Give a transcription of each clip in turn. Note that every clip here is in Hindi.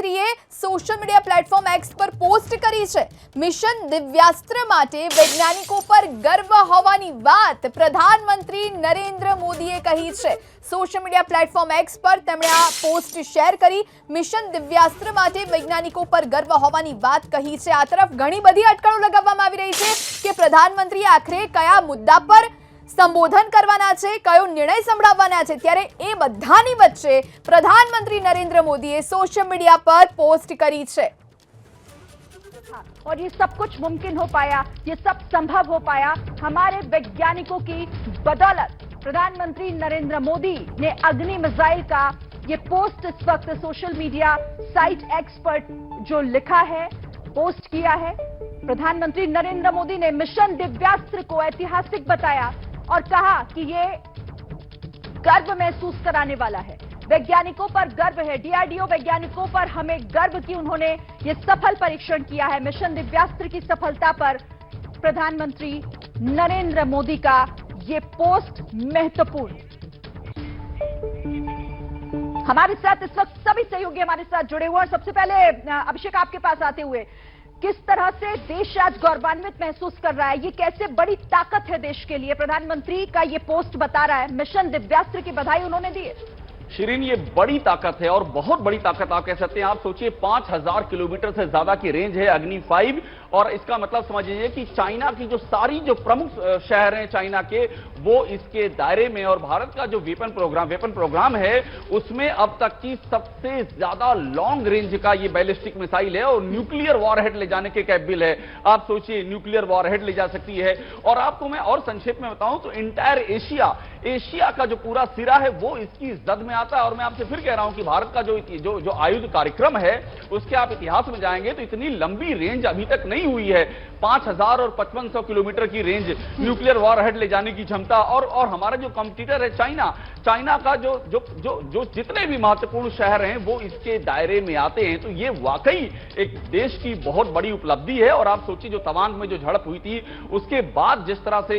પ્રધાનમંત્રીએ સોશિયલ મીડિયા પ્લેટફોર્મ એક્સ પર પોસ્ટ કરી છે। મિશન દિવ્યાસ્ત્ર માટે વૈજ્ઞાનિકો પર ગર્વ હોવાની વાત પ્રધાનમંત્રી નરેન્દ્ર મોદીએ કહી છે। સોશિયલ મીડિયા પ્લેટફોર્મ એક્સ પર તેમણે આ પોસ્ટ શેર કરી મિશન દિવ્યાસ્ત્ર માટે વૈજ્ઞાનિકો પર ગર્વ હોવાની વાત કહી છે। આ તરફ ઘણી બધી અટકળો લગાવવામાં આવી રહી છે કે પ્રધાનમંત્રી આખરે કયા મુદ્દા પર संबोधन करवाना छे, कयो निर्णय संभळाववाना छे, त्यारे ए बधानी वच्चे प्रधानमंत्री नरेंद्र मोदीए सोशल मीडिया पर पोस्ट करी छे। और ये सब कुछ मुमकिन हो पाया, ये सब संभव हो पाया हमारे वैज्ञानिकों की बदौलत। प्रधानमंत्री नरेंद्र मोदी ने अग्नि मिसाइल का ये पोस्ट इस वक्त सोशल मीडिया साइट एक्स पर जो लिखा है, पोस्ट किया है। प्रधानमंत्री नरेंद्र मोदी ने मिशन दिव्यास्त्र को ऐतिहासिक बताया और कहा कि ये गर्व महसूस कराने वाला है, वैज्ञानिकों पर गर्व है, डीआरडीओ वैज्ञानिकों पर हमें गर्व की उन्होंने ये सफल परीक्षण किया है। मिशन दिव्यास्त्र की सफलता पर प्रधानमंत्री नरेंद्र मोदी का ये पोस्ट महत्वपूर्ण। हमारे साथ इस वक्त सभी सहयोगी हमारे साथ जुड़े हुए और सबसे पहले अभिषेक आपके पास आते हुए, किस तरह से देश आज गौरवान्वित महसूस कर रहा है, ये कैसे बड़ी ताकत है देश के लिए? प्रधानमंत्री का ये पोस्ट बता रहा है, मिशन दिव्यास्त्र की बधाई उन्होंने दी है। शिरीन, ये बड़ी ताकत है और बहुत बड़ी ताकत आप कह सकते हैं। आप सोचिए 5000 किलोमीटर से ज्यादा की रेंज है अग्नि 5 और इसका मतलब समझ लीजिए कि चाइना की जो सारी जो प्रमुख शहर हैं चाइना के, वो इसके दायरे में। और भारत का जो वेपन प्रोग्राम है उसमें अब तक की सबसे ज्यादा लॉन्ग रेंज का ये बैलिस्टिक मिसाइल है और न्यूक्लियर वॉरहेड ले जाने के कैपेबल है। आप सोचिए, न्यूक्लियर वॉरहेड ले जा सकती है। और आपको मैं और संक्षेप में बताऊं तो इंटायर एशिया का जो पूरा सिरा है वो इसकी जद में आता है। और मैं आपसे फिर कह रहा हूं कि भारत का जो आयुध कार्यक्रम है उसके आप इतिहास में जाएंगे तो इतनी लंबी रेंज अभी तक नहीं हुई है। 5000 और 5500 किलोमीटर की रेंज न्यूक्लियर वॉरहेड ले जाने की क्षमता। और हमारा जो कॉम्पिटिटर है चाइना का जो जितने भी महत्वपूर्ण शहर हैं वो इसके दायरे में आते हैं। तो ये वाकई एक देश की बहुत बड़ी उपलब्धि है। और आप सोचिए, जो तवांग में जो झड़प हुई थी उसके बाद जिस तरह से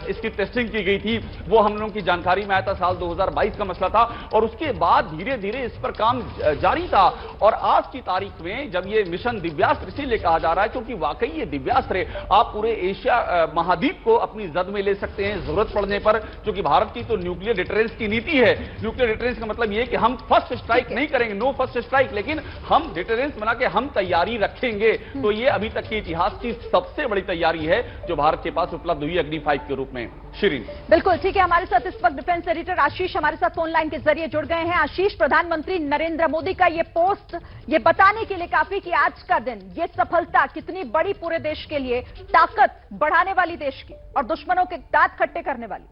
इसकी टेस्टिंग की गई थी वो हम लोगों की जानकारी में आया था, साल 2022 का मसला था। और उसके बाद धीरे धीरे इस पर काम जारी था। और आज की तारीख में जब ये मिशन दिव्यास्त्र इसीलिए कहा जा रहा है क्योंकि वाकई ये दिव्यास्त्र आप पूरे एशिया महाद्वीप को अपनी जद में ले सकते हैं जरूरत पड़ने पर। क्योंकि भारत की तो न्यूक्लियर डिटरेंस की नीति है। न्यूक्लियर डिटरेंस का मतलब ये कि हम फर्स्ट स्ट्राइक नहीं करेंगे, नो फर्स्ट स्ट्राइक, लेकिन हम डिटरेंस बना के हम तैयारी रखेंगे। तो ये अभी तक के इतिहास की सबसे बड़ी तैयारी है जो भारत के पास उपलब्ध हुई अग्नि 5 के रूप में। शिरीन, बिल्कुल ठीक है। हमारे साथ इस वक्त डिफेंस एडिटर आशीष हमारे साथ फोन लाइन के जरिए जुड़ गए हैं। आशीष, प्रधानमंत्री नरेंद्र मोदी का ये पोस्ट ये बताने के लिए काफी कि आज का दिन, ये सफलता कितनी बड़ी पूरे देश के लिए, ताकत बढ़ाने वाली देश की और दुश्मनों के दांत खट्टे करने वाली।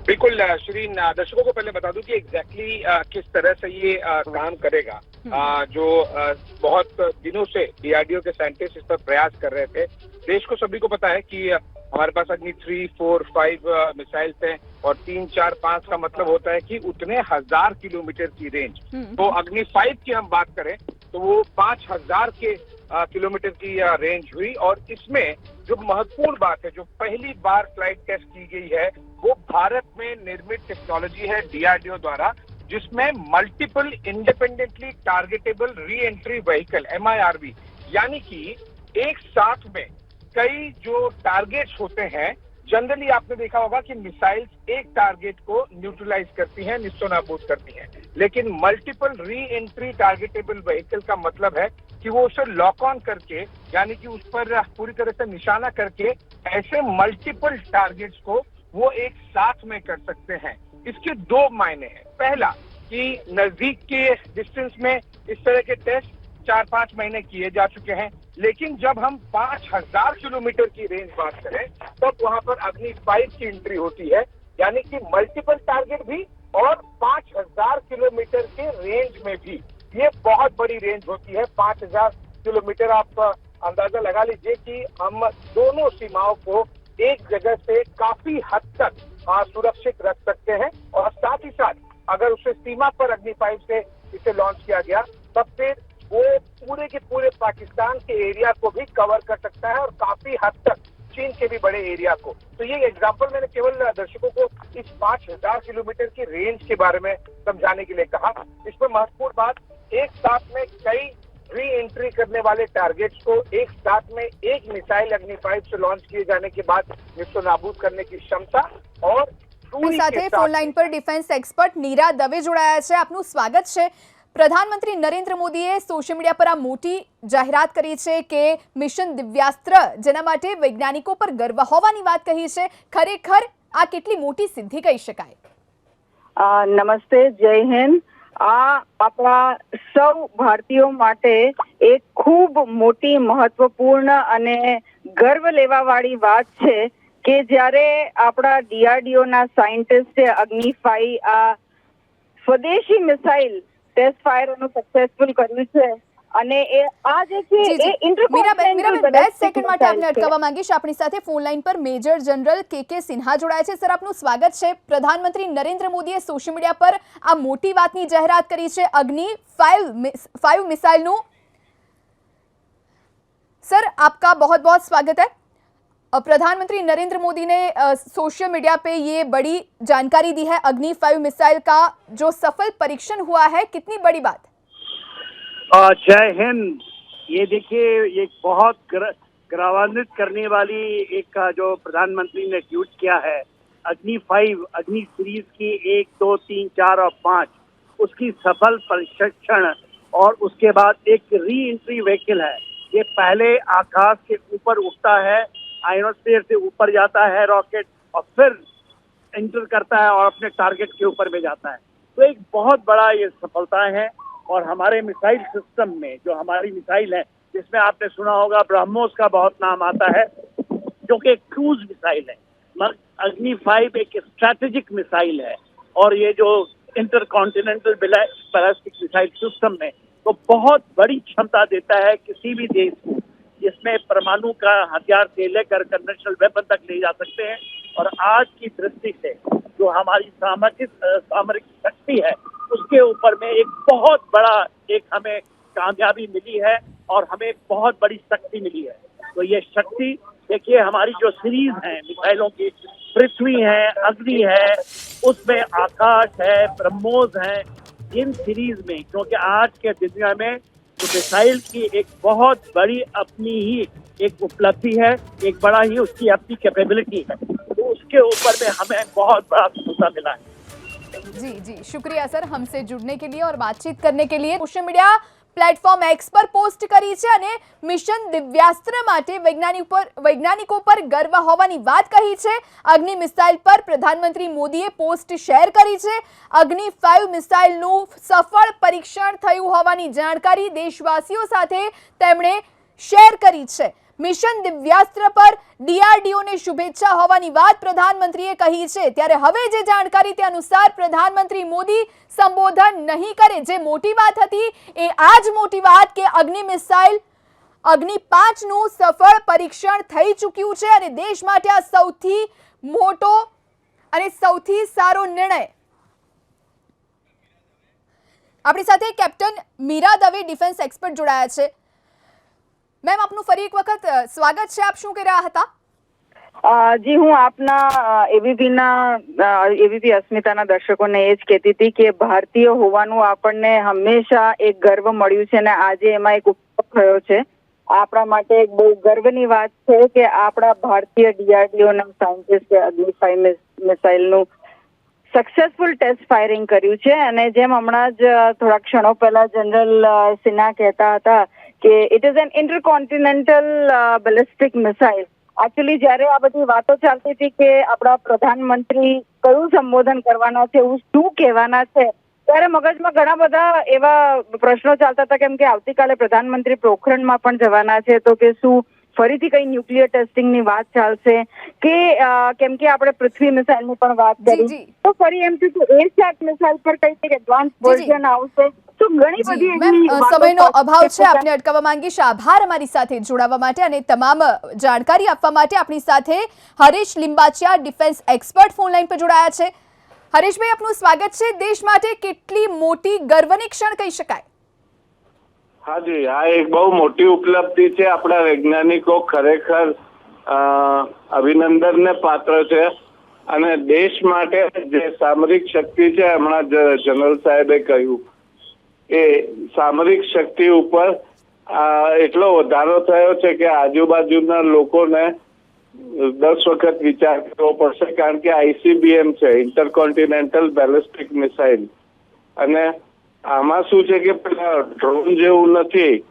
बिल्कुल शिरीन, दर्शकों को पहले बता दूं कि एग्जैक्टली किस तरह से ये काम करेगा। जो बहुत दिनों से डीआरडीओ के साइंटिस्ट इस पर प्रयास कर रहे थे। देश को सभी को पता है कि हमारे पास अग्नि 3, 4, 5 मिसाइल्स हैं और 3, 4, 5 का मतलब होता है कि उतने 1000 किलोमीटर की रेंज। तो अग्नि 5 की हम बात करें तो वो 5000 के किलोमीटर की रेंज हुई। और इसमें जो महत्वपूर्ण बात है, जो पहली बार फ्लाइट टेस्ट की गई है वो भारत में निर्मित टेक्नोलॉजी है डीआरडीओ द्वारा, जिसमें multiple independently targetable re entry vehicle MIRV, यानी कि एक साथ में कई जो टारगेट्स होते हैं। जनरली आपने देखा होगा कि मिसाइल्स एक टारगेट को न्यूट्रलाइज करती हैं, निस्तोनाबूद करती हैं, लेकिन multiple re entry targetable vehicle का मतलब है कि वो उसे लॉक ऑन करके, यानी कि उस पर पूरी तरह से निशाना करके ऐसे मल्टीपल टारगेट्स को वो एक साथ में कर सकते हैं। इसके दो मायने हैं। पहला कि नजदीक के डिस्टेंस में इस तरह के टेस्ट 4-5 महीने किए जा चुके हैं, लेकिन जब हम 5000 किलोमीटर की रेंज बात करें तब वहां पर अग्नि 5 की एंट्री होती है, यानी कि मल्टीपल टारगेट भी और 5000 किलोमीटर के रेंज में भी। ये बहुत बड़ी रेंज होती है 5000 किलोमीटर। आप अंदाजा लगा लीजिए कि हम दोनों सीमाओं को एक जगह से काफी हद तक सुरक्षित रख सकते हैं। और साथ ही साथ अगर उसे सीमा पर अग्नि 5 से इसे लॉन्च किया गया तब फिर वो पूरे के पूरे पाकिस्तान के एरिया को भी कवर कर सकता है और काफी हद तक चीन के भी बड़े एरिया को। तो ये एग्जाम्पल मैंने केवल दर्शकों को इस 5000 किलोमीटर की रेंज के बारे में समझाने के लिए कहा। इसमें महत्वपूर्ण बात, एक साथ में कई री एंट्री करने वाले टारगेट्स को एक साथ में एक मिसाइल अग्नि 5 से लॉन्च किए जाने के बाद निस्तो नाबूद करने की क्षमता और આપણી સાથે ફોન લાઈન પર ડિફેન્સ એક્સપર્ટ નીરા દવે જોડાયા છે। આપનું સ્વાગત છે। પ્રધાનમંત્રી નરેન્દ્ર મોદીએ સોશિયલ મીડિયા પર આ મોટી જાહેરાત કરી છે કે મિશન દિવ્યાસ્ત્ર, જેના માટે વૈજ્ઞાનિકો પર ગર્વ હોવાની વાત કહી છે। ખરેખર આ કેટલી મોટી સિદ્ધિ કહી શકાય? નમસ્તે, જય હિન્દ। આ આપણા સૌ ભારતીયો માટે એક ખૂબ મોટી, મહત્વપૂર્ણ અને ગર્વ લેવા વાળી વાત છે કે જ્યારે આપણા DRDO ના સાયન્ટિસ્ટે અગ્નિ 5 આ સ્વદેશી મિસાઇલ ટેસ્ટ ફાયર એનું સક્સેસફુલ કર્યું છે અને એ આ જે છે એ મીરાબેન 2 સેકન્ડ માટે આપને અટકાવવા માંગીશ। આપણી સાથે ફોન લાઈન પર મેજર જનરલ કે સિન્હા જોડાયા છે। સર, આપનું સ્વાગત છે। પ્રધાનમંત્રી નરેન્દ્ર મોદીએ સોશિયલ મીડિયા પર આ મોટી વાતની જાહેરાત કરી છે અગ્નિ 5 મિસાઇલનું। सर, आपका बहुत बहुत स्वागत है। प्रधानमंत्री नरेंद्र मोदी ने सोशल मीडिया पे ये बड़ी जानकारी दी है अग्नि 5 मिसाइल का जो सफल परीक्षण हुआ है, कितनी बड़ी बात? जय हिंद। ये देखिए, एक बहुत गौरवान्वित करने वाली एक जो प्रधानमंत्री ने ट्वीट किया है, अग्नि 5 अग्नि सीरीज की 1, 2, 3, 4 और 5 उसकी सफल परीक्षण और उसके बाद एक री एंट्री व्हीकल है। ये पहले आकाश के ऊपर उठता है, आयनोस्फीयर से ऊपर जाता है रॉकेट और फिर एंटर करता है और अपने टारगेट के ऊपर में जाता है। तो एक बहुत बड़ा ये सफलता है। और हमारे मिसाइल सिस्टम में जो हमारी मिसाइल है, जिसमें आपने सुना होगा ब्रह्मोस का बहुत नाम आता है, जो कि क्रूज मिसाइल है। अग्नि 5 एक स्ट्रैटेजिक मिसाइल है और ये जो इंटरकॉन्टिनेंटल बैलिस्टिक मिसाइल सिस्टम में तो बहुत बड़ी क्षमता देता है किसी भी देश को, जिसमें परमाणु का हथियार से लेकर कन्वेंशनल वेपन तक ले जा सकते हैं। और आज की दृष्टि से जो हमारी सामरिक शक्ति है, उसके ऊपर में एक बहुत बड़ा एक हमें कामयाबी मिली है और हमें बहुत बड़ी शक्ति मिली है। तो ये शक्ति देखिए, हमारी जो सीरीज है मिसाइलों की, पृथ्वी है, अग्नि है, उसमें आकाश है, ब्रह्मोस है, इन सीरीज में, क्योंकि आज के दुनिया में तो मिसाइल की एक बहुत बड़ी अपनी ही एक उपलब्धि है, एक बड़ा ही उसकी अपनी कैपेबिलिटी है, तो उसके ऊपर में हमें बहुत बड़ा सफलता मिला है। जी जी, शुक्रिया सर हमसे जुड़ने के लिए और बातचीत करने के लिए। सोशल मीडिया प्लेटफॉर्म एक्स पर पोस्ट करी છે અને મિશન દિવ્યાસ્ત્ર માટે વૈજ્ઞાનિકો પર ગર્વ હોવાની વાત કહી છે। અગ્નિ મિસાઇલ પર પ્રધાનમંત્રી મોદીએ પોસ્ટ શેર કરી છે। અગ્નિ 5 મિસાઇલનું સફળ પરીક્ષણ થયું હોવાની જાણકારી દેશવાસીઓ સાથે તેમણે શેર કરી છે। મિશન દિવ્યાસ્ત્ર પર DRDO ને શુભેચ્છા હોવાની વાત પ્રધાનમંત્રીએ કહી છે। ત્યારે હવે જે જાણકારી તે અનુસાર પ્રધાનમંત્રી મોદી સંબોધન નહીં કરે। જે મોટી વાત હતી એ આ જ મોટી વાત કે અગ્નિ મિસાઇલ અગ્નિ 5 નું સફળ પરીક્ષણ થઈ ચૂક્યું છે અને દેશ માટે આ સૌથી મોટો અને સૌથી સારો નિર્ણય। આપણી સાથે captain Meera Dave defence expert જોડાયા છે। मैम, आपનું ફરી એક વખત સ્વાગત છે। આપ શું કહી રહ્યા હતા? જી, હું આપના એબીપી અસ્મિતાના દર્શકોને એ જ કહેતી હતી કે ભારતીય હોવાનું આપણને હંમેશા એક ગર્વ મળ્યું છે અને આજે એમાં એક ઉપલબ્ધ થયો છે। આપણા માટે એક બહુ ગર્વની વાત છે કે આપણા ભારતીય DRDO ના સાયન્ટિસ્ટે અગ્નિ 5 મિસાઇલનું સક્સેસફુલ ટેસ્ટ ફાયરિંગ કર્યું છે। અને જેમ હમણાં જ થોડા ક્ષણો પહેલા જનરલ સિન્હા કહેતા હતા કે it is an intercontinental ballistic missile. Actually જ્યારે આ બધી વાતો ચાલતી હતી કે આપણા પ્રધાનમંત્રી કયું સંબોધન કરવાના છે, શું કહેવાના છે, ત્યારે મગજમાં ઘણા બધા એવા પ્રશ્નો ચાલતા હતા, કેમ કે આવતીકાલે પ્રધાનમંત્રી પોખરણમાં પણ જવાના છે, તો કે શું ફરીથી કઈ ન્યુક્લિયર ટેસ્ટિંગની વાત ચાલશે કે કેમ કે આપણે પૃથ્વી મિસાઇલની પણ વાત કરી, તો ફરી એમ થયું કે એરસેટ મિસાઇલ પર કઈ એડવાન્સ વર્ઝન આવશે। તો ઘણી બધી સમયનો અભાવ છે, આપને અટકાવવા માંગીશ। આભાર અમારી સાથે જોડાવા માટે અને તમામ જાણકારી આપવા માટે। આપણી સાથે Haresh Limbachiya defence expert phone line પર જોડાયા છે। હરેશભાઈ, આપનું સ્વાગત છે। દેશ માટે કેટલી મોટી ગર્વની ક્ષણ કહી શકાય? हाँ जी, આ એક બહુ મોટી ઉપલબ્ધિ છે। આપણા વૈજ્ઞાનિકો ખરેખર અભિનંદનને પાત્ર છે અને દેશ માટે જે સામરિક શક્તિ છે, હમણાં જનરલ સાહેબે કહ્યું એ સામરિક શક્તિ ઉપર એટલો વધારો થયો છે કે આજુબાજુના લોકોને 10 વખત વિચાર કરવો પડશે, કારણ કે ICBM છે, ઇન્ટરકોન્ટિનેન્ટલ બેલિસ્ટિક મિસાઇલ, અને આમાં શું છે કે પેલા ડ્રોન જેવું નથી,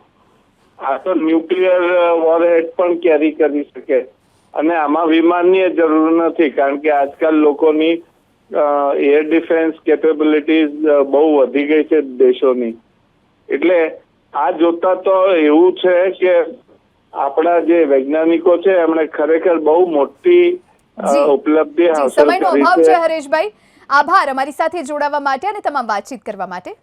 આ તો ન્યુક્લિયર વોરહેડ પણ કેરી કરી શકે, અને આમાં વિમાનની જરૂર નથી, કારણ કે આજકાલ લોકોની એર ડિફેન્સ કેપેબિલિટીઝ બહુ વધી ગઈ છે દેશોની. એટલે આ જોતા તો એવું છે કે આપણા જે વૈજ્ઞાનિકો છે એમણે ખરેખર બહુ મોટી ઉપલબ્ધિ હાંસલ સમયનો કરી અભાવ છે છે. હરેશભાઈ, આભાર અમારી સાથે જોડાવા માટે અને તમામ વાતચીત કરવા માટે.